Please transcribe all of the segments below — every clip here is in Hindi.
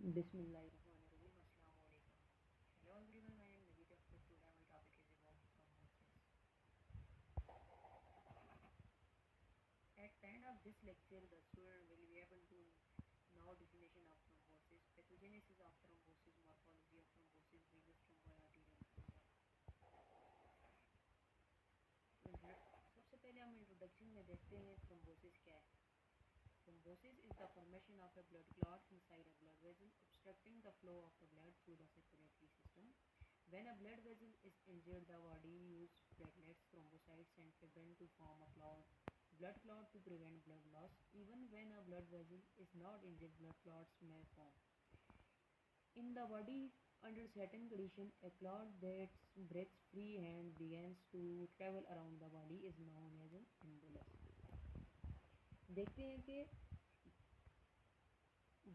Bismillahirrahmanirrahim. Assalamu alaikum. Hello everyone, I am Navita. Today my topic is about thrombosis. At the end of this lecture, the student will be able to know definition of thrombosis, pathogenesis of thrombosis, morphology of thrombosis, venous thrombi, arterial thrombi. सबसे पहले हम इंट्रोडक्शन में देखते हैं थ्रोम्बोसिस क्या है. Thrombosis is the formation of a blood clot inside a blood vessel, obstructing the flow of the blood through the circulatory system. When a blood vessel is injured, the body uses platelets, thrombocytes, and fibrin to form a blood clot to prevent blood loss. Even when a blood vessel is not injured, blood clots may form. In the body, under certain conditions, a clot that breaks free and begins to travel around the body is known as an embolus. देखते हैं कि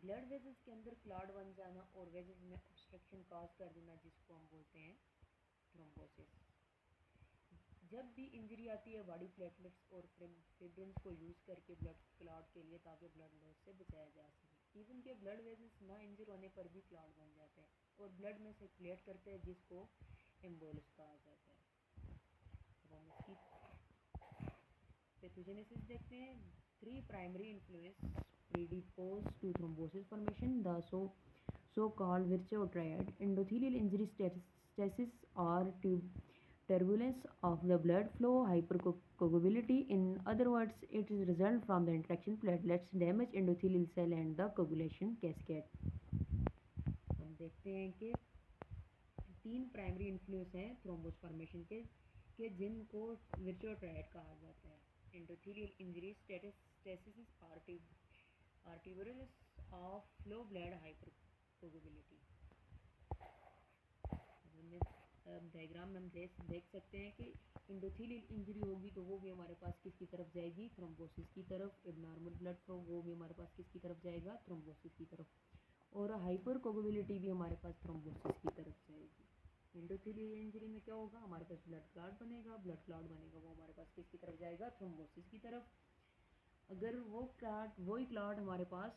ब्लड वेजल्स के अंदर क्लॉट बन जाना और वेजल्स में ऑब्स्ट्रक्शन कॉज कर देना, जिसको हम बोलते हैं थ्रोम्बोसिस. जब भी इंजरी आती है, बॉडी प्लेटलेट्स और फिब्रिन्स को यूज़ करके ब्लड क्लॉट के लिए, ताकि ब्लड लॉस से बचाया जा सके. इवन के ब्लड वेजल्स ना इंजर होने पर भी क्लॉट बन जाते हैं और ब्लड में सर्कुलेट करते हैं, जिसको एम्बोलिस कहा जाता है. अब हम इसकी पैथोजेनेसिस देखते हैं. 3 primary influences predispose to thrombosis formation. The so-called Virchow triad: endothelial injury, stasis or turbulence of the blood flow, hypercoagulability. In other words, it is result from the interaction platelets, damage endothelial cell and the coagulation cascade. हम देखते हैं कि 3 प्राइमरी इन्फ्लुएंस हैं थ्रोम्बोस फॉर्मेशन के जिनको विर्चो ट्रायड कहा जाता है. Endothelial injury, stasis, arteriosus of flow, blood hypercoagulability. Diagram में हम देख सकते हैं कि इंडोथीलियल इंजरी होगी तो वो भी हमारे पास किसकी तरफ जाएगी, थ्रोम्बोसिस की तरफ. एबनॉर्मल ब्लड फ्लो, वो भी हमारे पास किसकी तरफ जाएगा, थ्रोम्बोसिस की तरफ. और हाइपरकोगुबिलिटी भी हमारे पास थ्रोम्बोसिस की तरफ जाएगी. इंडोथीलियल इंजरी में क्या होगा, हमारे पास ब्लड क्लॉट बनेगा, वो हमारे पास किसकी तरफ जाएगा, थ्रोम्बोसिस की तरफ. अगर वही क्लॉट हमारे पास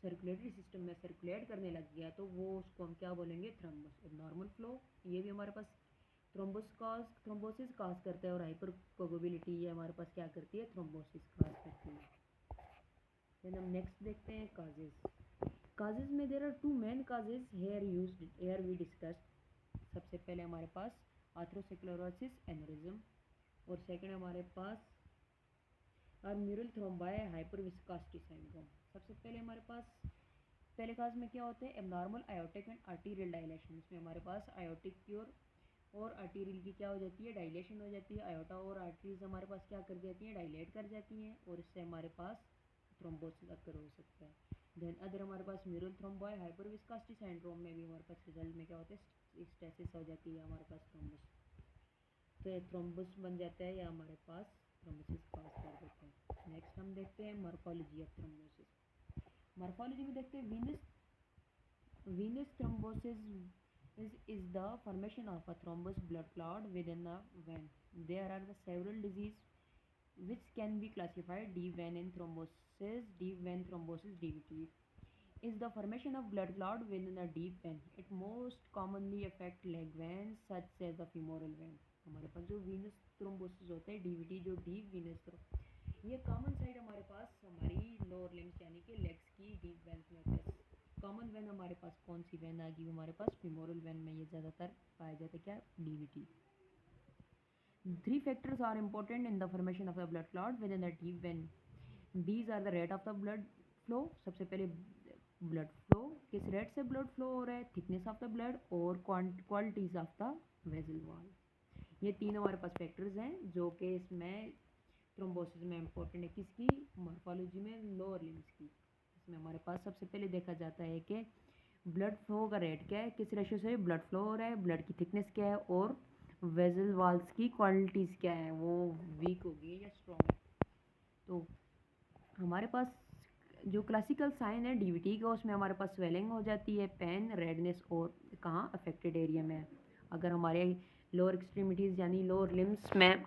सर्कुलेटरी सिस्टम में सर्कुलेट करने लग गया तो वो उसको हम क्या बोलेंगे, थ्रोम्बस. एबनॉर्मल फ्लो, ये भी हमारे पास थ्रोम्बोसिस कॉज करता है. और हाइपरकोगुबिलिटी ये हमारे पास क्या करती है, थ्रोम्बोसिस कॉज करती है. देन हम नेक्स्ट देखते हैं काजेज में there are 2 main causes here we discuss. सबसे पहले हमारे पास आर्थरोस्क्लेरोसिस एनेरिज्म और सेकंड हमारे पास म्यूरल थ्रोम्बाई हाइपरविस्कोसिटी सिंड्रोम. सबसे पहले हमारे पास पहले काज में क्या होते हैं, abnormal aortic and arterial dilation. इसमें हमारे पास आयोटिक की और आर्टीरियल की क्या हो जाती है, डायलेशन हो जाती है. आयोटा और आर्टरीज हमारे पास क्या कर जाती हैं, डायलेट कर जाती हैं और इससे हमारे पास थ्रोम्बोसिस अकर हो सकता है. देन अदर हमारे पास म्यूरल थ्रोम्बाई हाइपरविस्कोसिटी सिंड्रोम में भी हमारे पास रिजल्ट में क्या होता है, स्टेसिस हो जाती है हमारे पास थ्रोम्बस. तो ये थ्रोम्बस बन जाता है या हमारे पास थ्रोम्बोसिस कॉज कर देते हैं. नेक्स्ट हम देखते हैं मॉर्फोलॉजी ऑफ थ्रोम्बोसिस. मॉर्फोलॉजी में देखते हैं venous thrombosis is the formation of a thrombus blood clot within the vein. There are the several diseases which can be classified. Deep vein thrombosis, DVT, is the formation of blood clot within the deep vein. It most commonly affect leg veins such as the femoral vein. हमारे पास जो venous thrombosis होता है, DVT, जो deep venous ये कॉमन साइड हमारे पास हमारी लोअर लिम्स यानी कि लेग्स की डीप वेन्स में होता है. कॉमन वेन हमारे पास कौन सी वेन आ गई, हमारे पास फीमोरल वेन में ये ज़्यादातर पाया जाता है, क्या, DVT. 3 factors are important in the formation of the blood clot within the deep vein. These are the rate of the blood flow. सबसे पहले ब्लड फ्लो, किस रेट से ब्लड फ्लो हो रहा है, थिकनेस ऑफ द ब्लड और qualities of the vessel wall. ये 3 हमारे पास फैक्टर्स हैं जो कि इसमें थ्रोम्बोसिस में इम्पोर्टेंट है. किसकी, मॉर्फोलॉजी में लोअर लिम्स की. इसमें हमारे पास सबसे पहले देखा जाता है कि ब्लड फ्लो का रेट क्या है, किस रेशो से ब्लड फ्लो हो रहा है, ब्लड की थिकनेस क्या है और वेसल वॉल्स की क्वालिटीज़ क्या है, वो वीक होगी या स्ट्रॉन्ग है. तो हमारे पास जो क्लासिकल साइन है DVT का, उसमें हमारे पास स्वेलिंग हो जाती है, पेन, रेडनेस और कहाँ, अफेक्टेड एरिया में. अगर हमारे लोअर एक्सट्रीमिटीज़ यानी लोअर लिम्स में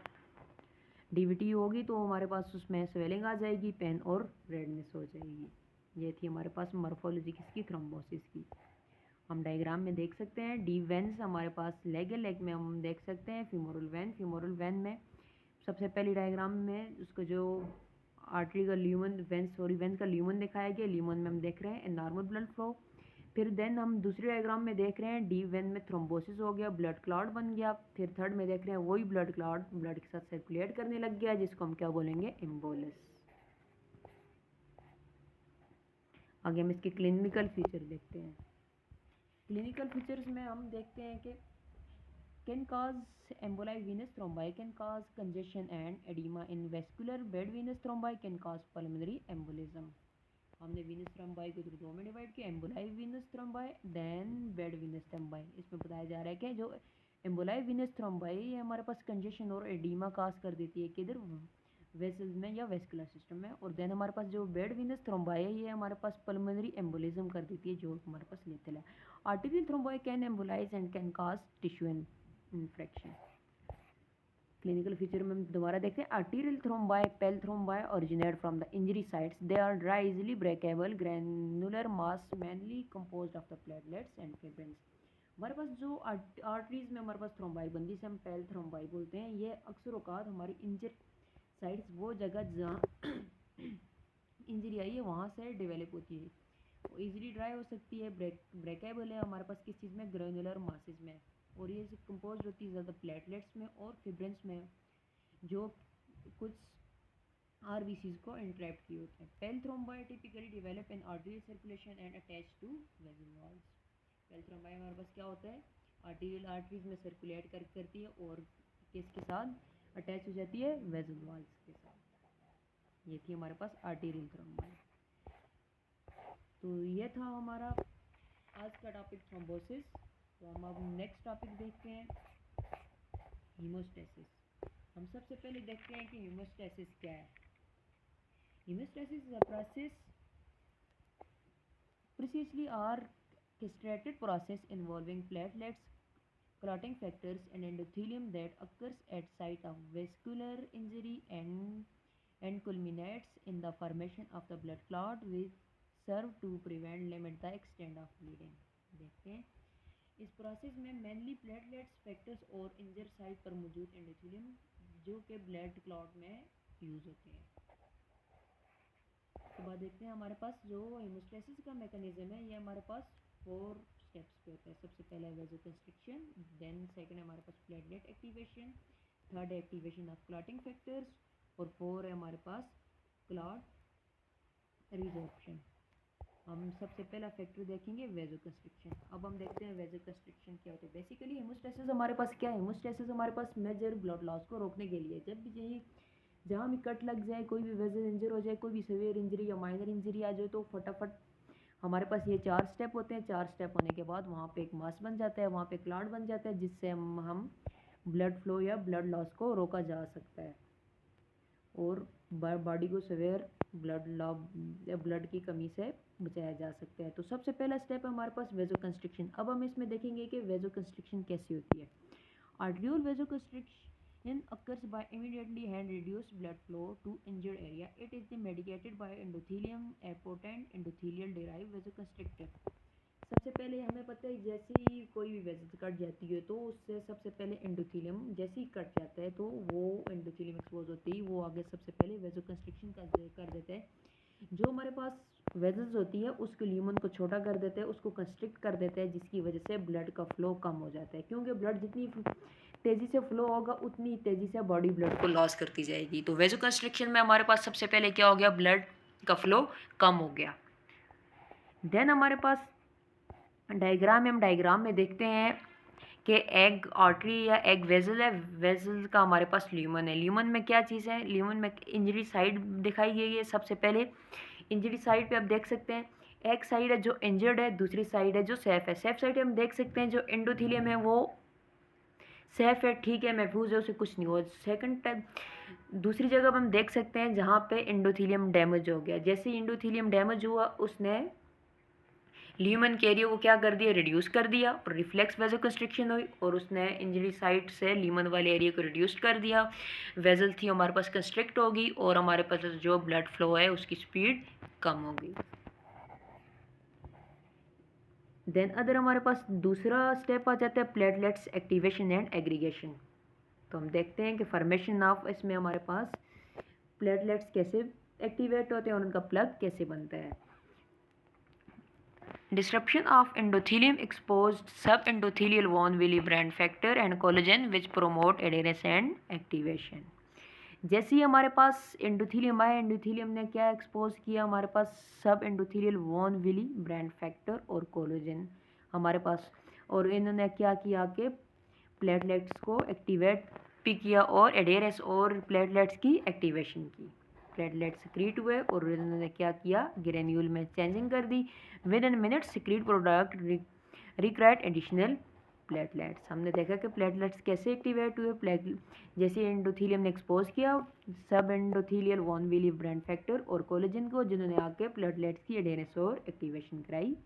DVT होगी तो हमारे पास उसमें स्वेलिंग आ जाएगी, पेन और रेडनेस हो जाएगी. ये थी हमारे पास मॉर्फोलॉजी किसकी, थ्रोम्बोसिस की। हम डायग्राम में देख सकते हैं डी वेंस हमारे पास लेग है, लेग में हम देख सकते हैं फीमोरल वेन में सबसे पहली डायग्राम में उसको जो आर्टरी का ल्यूमन वेंस का ल्यूमन दिखाया गया, ल्यूमन में हम देख रहे हैं नॉर्मल ब्लड फ्लो। फिर देन हम दूसरी डायग्राम में देख रहे हैं डी वेन में थ्रोम्बोसिस हो गया, ब्लड क्लॉट बन गया। फिर थर्ड में देख रहे हैं वही ब्लड क्लॉट ब्लड के साथ सर्कुलेट करने लग गया, जिसको हम क्या बोलेंगे, एम्बोलिस। आगे हम इसके क्लिनिकल फीचर देखते हैं। क्लिनिकल फीचर्स में हम देखते हैं कि can cause emboli, venous thrombi can cause congestion and edema in vascular bed, venous thrombi can cause pulmonary embolism। हमने venous thrombi को दो में डिवाइड किया, emboli venous thrombi then bed venous thrombi। इसमें बताया जा रहा है कि जो emboli venous thrombi ये हमारे पास congestion और edema काज कर देती है किधर, वेसल्स में या वेस्कुलर सिस्टम में। और देन हमारे पास जो बेड विनस थ्रोम्बाई है ये हमारे पास पल्मोनरी एम्बोलिज्म कर देती है, जो हमारे पास लेथल है। Arterial thrombi can embolize and can cause tissue infection. Clinical feature में दोबारा देखते हैं, arterial thrombi pale thrombi originate from the injury sites, they are dry easily breakable granular mass mainly composed of the platelets and fibrins. हमारे पास जो आर्टरीज में हमारे पास थ्रोम्बाई बनती है, हम पेल थ्रोम्बाई बोलते हैं। ये अक्सर औकात हमारी इंजर साइड्स, वो जगह जहाँ इंजरी आई है वहाँ से डेवलप होती है, वो इजीली ड्राई हो सकती है, ब्रेकेबल है हमारे पास किस चीज़ में, ग्रेनुलर मासेस में। और ये कंपोज होती है ज़्यादा प्लेटलेट्स में और फिब्रिन्स में, जो कुछ आरबीसीज को इंट्रैप्ट किए होते हैं। Pale thrombi typically develop in arterial circulation and attach to vessel walls. Pale thrombi हमारे पास क्या होता है, आर्टेरियल आर्टरीज में सर्कुलेट करती है और किसके साथ अटैच हो जाती है, वेसल वॉल्स के साथ। ये थी हमारे पास आर्टेरियल थ्रोम्बाई। तो ये था हमारा आज का टॉपिक थ्रोम्बोसिस। तो हम अब नेक्स्ट टॉपिक देखते हैं, हीमोस्टेसिस। हम सबसे पहले देखते हैं कि हीमोस्टेसिस क्या है। Haemostasis is a process precisely orchestrated process involving platelets, clotting factors and endothelium that occurs at site of vascular injury and culminates in the formation of the blood clot which serve to limit the extent of bleeding। देखते हैं इस प्रोसेस में मेनली प्लेटलेट्स फैक्टर्स और इंजर साइट पर मौजूद एंडोथेलियम जो कि ब्लड क्लॉट में यूज होते हैं। उसके बाद देखते हैं हमारे पास जो हीमोस्टेसिस का मैकेनिज्म है, ये हमारे पास 4 स्टेप्स पे होता है। सबसे पहला है वेसोकंस्ट्रिक्शन, देन सेकंड है हमारे पास प्लेटलेट एक्टिवेशन, थर्ड है एक्टिवेशन ऑफ क्लॉटिंग फैक्टर्स और 4 है हमारे पास क्लॉट रिजॉर्प्शन। हम सबसे पहला फैक्टर देखेंगे वेसोकंस्ट्रिक्शन। अब हम देखते हैं वेसोकंस्ट्रिक्शन क्या होता है। बेसिकली हीमोस्टेसिस हमारे पास क्या है, हीमोस्टेसिस हमारे पास मेजर ब्लड लॉस को रोकने के लिए, जब भी यही जहाँ भी कट लग जाए, कोई भी वेसल इंजर हो जाए, कोई भी सीवियर इंजरी या माइनर इंजरी आ जाए, तो फटाफट हमारे पास ये 4 स्टेप होते हैं। 4 स्टेप होने के बाद वहाँ पे एक मास बन जाता है, वहाँ पे क्लॉट बन जाता है, जिससे हम ब्लड फ्लो या ब्लड लॉस को रोका जा सकता है और बॉडी को सीवियर ब्लड की कमी से बचाया जा सकता है। तो सबसे पहला स्टेप है हमारे पास वेसोकंस्ट्रिक्शन। अब हम इसमें देखेंगे कि वेसोकंस्ट्रिक्शन कैसी होती है। Arterial vasoconstriction occurs by immediately hand reduced blood flow to injured area. It is mediated by endothelium, a potent endothelial derived vasoconstrictor। सबसे पहले हमें पता है जैसे ही कोई भी वेसल कट जाती है तो उससे सबसे पहले एंडोथेलियम जैसे ही कट जाता है तो वो एंडोथेलियम एक्सपोज होती है, वो आगे सबसे पहले वेसोकंस्ट्रिक्शन कर देता है। जो हमारे पास वेसल्स होती है उसके ल्यूमन को छोटा कर देते हैं, उसको कंस्ट्रिक्ट कर देते हैं, जिसकी वजह से ब्लड का फ्लो कम हो जाता है, क्योंकि ब्लड जितनी तेज़ी से फ्लो होगा उतनी तेज़ी से बॉडी ब्लड को लॉस करती जाएगी। तो वेसोकंस्ट्रिक्शन में हमारे पास सबसे पहले क्या हो गया, ब्लड का फ्लो कम हो गया। देन हमारे पास डायग्राम में देखते हैं कि एग आर्टरी या एग वेसल है, वेसल का हमारे पास ल्यूमन है। ल्यूमन में क्या चीज़ है, ल्यूमन में इंजरी साइड दिखाई गई है। सबसे पहले इंजरी साइड पे आप देख सकते हैं एक साइड है जो इंजर्ड है, दूसरी साइड है जो सेफ है। सेफ साइड हम देख सकते हैं जो एंडोथेलियम है वो सेफ है, ठीक है, महफूज है, उसे कुछ नहीं हुआ। सेकंड टाइम दूसरी जगह हम देख सकते हैं जहाँ पे एंडोथेलियम डैमेज हो गया। जैसे ही एंडोथेलियम डैमेज हुआ उसने ल्यूमन के एरिया को क्या कर दिया, रिड्यूस कर दिया और रिफ्लेक्स वेसोकंस्ट्रिक्शन हुई और उसने इंजरी साइट से ल्यूमन वाले एरिया को रिड्यूस कर दिया। वेसल थी हमारे पास कंस्ट्रिक्ट होगी और हमारे पास जो ब्लड फ्लो है उसकी स्पीड कम होगी। देन अदर हमारे पास दूसरा स्टेप आ जाता है प्लेटलेट्स एक्टिवेशन एंड एग्रीगेशन। तो हम देखते हैं कि फॉर्मेशन ऑफ इसमें हमारे पास प्लेटलेट्स कैसे एक्टिवेट होते हैं और उनका प्लग कैसे बनता है। Disruption of endothelium exposed subendothelial von Willebrand factor and collagen which promote adherence and activation। जैसे ही हमारे पास एंडोथीलियम आया, एंडोथीलियम ने क्या एक्सपोज किया, हमारे पास subendothelial von Willebrand factor और कोलेजन हमारे पास, और इन्होंने क्या किया कि प्लेटलेट्स को एक्टिवेट भी किया और एडेरेंस और प्लेटलेट्स की एक्टिवेशन की। प्लेटलेट्स सिक्रीट हुए और इन्होंने क्या किया, ग्रेन्यूल में चेंजिंग कर दी। Within minute secrete product recruit additional platelets. हमने देखा कि प्लेटलेट्स कैसे एक्टिवेट हुए, जैसे एंडोथीलियम ने एक्सपोज किया subendothelial von Willebrand factor और कोलेजन को, जिन्होंने आके प्लेटलेट्स की एडेरेंस और एक्टिवेशन कराई,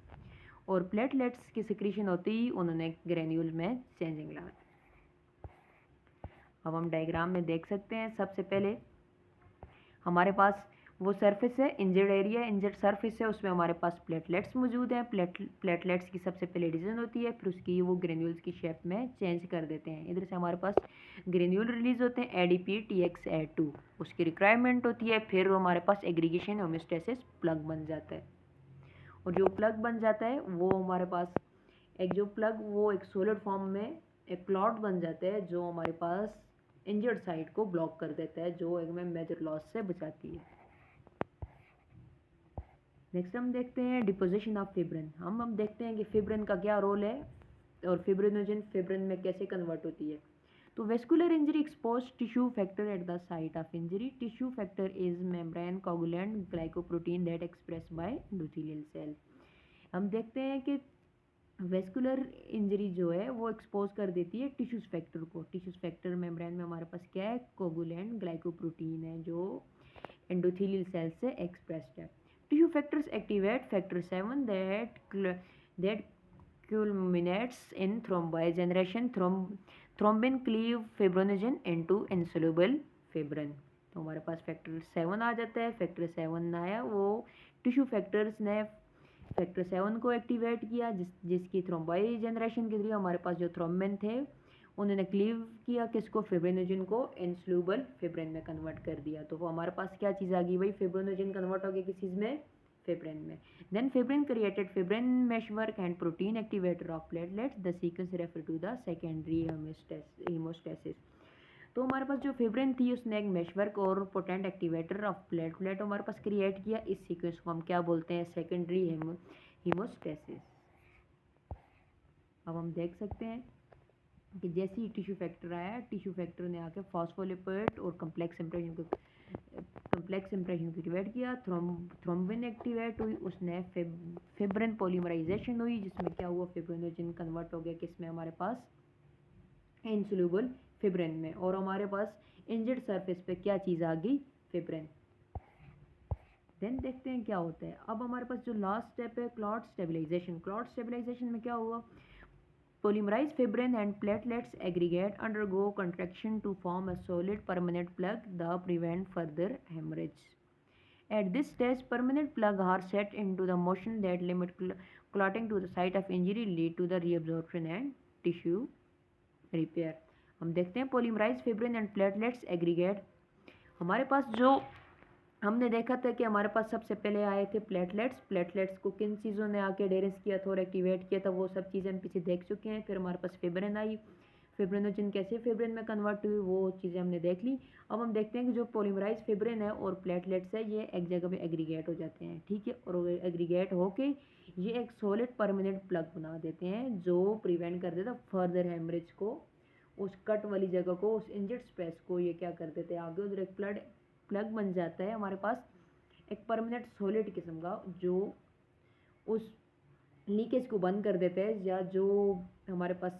और प्लेटलेट्स की सिक्रीशन होती ही उन्होंने ग्रेन्यूल में चेंजिंग ला। अब हम डायग्राम में देख सकते हैं, सबसे पहले हमारे पास वो सरफेस है, इंजर्ड एरिया, इंजर्ड सरफेस है, उसमें हमारे पास प्लेटलेट्स मौजूद हैं। प्लेटलेट्स की सबसे पहले डिवीजन होती है, फिर उसकी वो ग्रेन्यूल्स की शेप में चेंज कर देते हैं। इधर से हमारे पास ग्रेन्यूल रिलीज होते हैं ADP TXA2, उसकी रिक्वायरमेंट होती है, फिर हमारे पास एग्रीगेशन होम्योस्टेसिस प्लग बन जाता है। और जो प्लग बन जाता है वो हमारे पास एक जो प्लग वो एक सॉलिड फॉर्म में एक क्लॉट बन जाता है, जो हमारे पास इंजर्ड साइड को ब्लॉक कर देता है, जो एक में मेजर लॉस से बचाती है। नेक्स्ट हम देखते हैं डिपोजिशन ऑफ फिब्रिन। हम देखते हैं कि फिब्रिन का क्या रोल है और फिब्रिनोजन फिब्रिन में कैसे कन्वर्ट होती है। तो vascular injury expose tissue factor at the site of injury. Tissue factor is membrane coagulant glycoprotein that express by endothelial cell. हम देखते हैं कि वेस्कुलर इंजरी जो है वो एक्सपोज कर देती है टिश्यूज फैक्टर को। टिश्यूज फैक्टर मेम्ब्रेन में हमारे पास क्या है, कोगुलेंट ग्लाइकोप्रोटीन है, जो एंडोथेलियल सेल से एक्सप्रेस्ड है। Tissue factors activate factor 7 that culminates in thromboid generation. Thrombin cleave fibrinogen into insoluble fibrin। तो हमारे पास फैक्टर 7 आ जाता है। फैक्टर 7 आया, वो टिश्यू फैक्टर्स ने फैक्टर 7 को एक्टिवेट किया, जिसकी थ्रोम्बाइड जनरेशन के लिए हमारे पास जो थ्रोम्बिन थे उन्होंने क्लीव किया किसको, फिब्रिनोजन को इनसोल्यूबल फिब्रिन में कन्वर्ट कर दिया। तो वो हमारे पास क्या चीज़ आ गई भाई, फिब्रिनोजन कन्वर्ट हो गया किस चीज़ में, फिब्रिन में। Then fibrin created fibrin meshwork and protein activator of platelets. The sequence refer to the secondary haemostasis. तो हमारे पास जो फिब्रिन थी उसने एक मेशवर्क और पोटेंट एक्टिवेटर ऑफ प्लेटलेट हमारे पास क्रिएट किया। इस सीक्वेंस को हम क्या बोलते हैं, सेकेंडरी हीमोस्टेसिस। अब हम देख सकते हैं कि जैसे ही टिश्यू फैक्टर आया, टिश्यू फैक्टर ने आके फॉस्फोलिपिड और कम्प्लेक्स इंप्रेशन को एक्टिवेट किया। थ्रोम्बिन एक्टिवेट हुई, उसने फिब्रिन पॉलीमराइजेशन हुई, जिसमें क्या हुआ, फिब्रिनोजन कन्वर्ट हो गया किसमें, हमारे पास इनसोल्यूबल फिब्रिन में, और हमारे पास इंजर्ड सरफेस पे क्या चीज़ आ गई, फिब्रिन। देन देखते हैं क्या होता है। अब हमारे पास जो लास्ट स्टेप है क्लॉट स्टेबलाइजेशन। क्लॉट स्टेबलाइजेशन में क्या हुआ, polymerized fibrin and platelets aggregate undergo contraction to form a solid permanent plug that prevent further hemorrhage. At this stage, permanent plug are set into the motion that limit clotting to the site of injury, lead to the reabsorption and tissue repair। हम देखते हैं polymerized fibrin and platelets aggregate। हमारे पास जो हमने देखा था कि हमारे पास सबसे पहले आए थे प्लेटलेट्स को किन चीज़ों ने आके एडेरेंस किया था और एक्टिवेट किया था, वो सब चीज़ें हम पीछे देख चुके हैं। फिर हमारे पास फिब्रिन आई, फिब्रिनोजन कैसे फिब्रिन में कन्वर्ट हुई, वो चीज़ें हमने देख ली। अब हम देखते हैं कि जो पॉलीमराइज फिब्रिन है और प्लेटलेट्स है, ये एक जगह पे एग्रीगेट हो जाते हैं, ठीक है, और एग्रीगेट होके ये एक सॉलिड परमानेंट प्लग बना देते हैं, जो प्रिवेंट कर देता फर्दर हेमरेज को, उस कट वाली जगह को, उस इंजर्ड स्पेस को ये क्या कर देते हैं आगे, उधर एक प्लग बन जाता है हमारे पास एक परमानेंट सॉलिड किस्म का, जो उस लीकेज को बंद कर देता है, या जो हमारे पास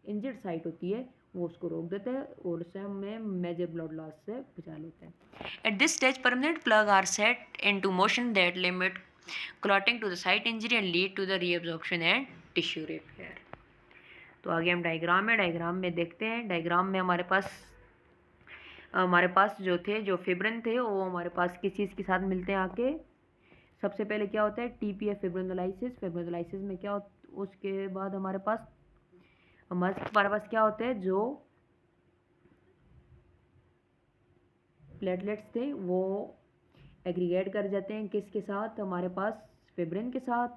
इंजर्ड साइट होती है वो उसको रोक देता है और उसे हमें मेजर ब्लड लॉस से बचा लेता है। At this stage permanent plug are set into motion that limit clotting to the site injury and lead to the reabsorption and tissue repair. तो आगे हम डायग्राम में देखते हैं। डायग्राम में हमारे पास जो फिब्रिन थे वो हमारे पास किस चीज़ के साथ मिलते हैं आके, सबसे पहले क्या होता है TPF फिब्रिनोलाइसिस। फिब्रिनोलाइसिस में क्या उसके बाद हमारे पास क्या होता है, जो प्लेटलेट्स थे वो एग्रीगेट कर जाते हैं किसके साथ, हमारे पास फिब्रिन के साथ।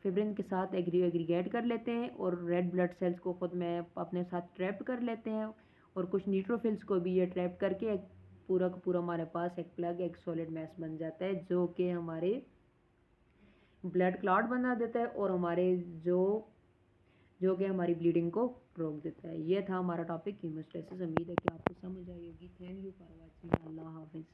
फिब्रिन के साथ एग्रीगेट कर लेते हैं और रेड ब्लड सेल्स को खुद में अपने साथ ट्रैप कर लेते हैं, और कुछ न्यूट्रोफिल्स को भी ये ट्रैप करके एक पूरा का पूरा हमारे पास एक प्लग, एक सॉलिड मैस बन जाता है, जो कि हमारे ब्लड क्लॉट बना देता है और हमारे जो कि हमारी ब्लीडिंग को रोक देता है। ये था हमारा टॉपिक हीमोस्टेसिस। उम्मीद है कि आपको समझ आई होगी। Thank you for watching. अल्लाह हाफिज़।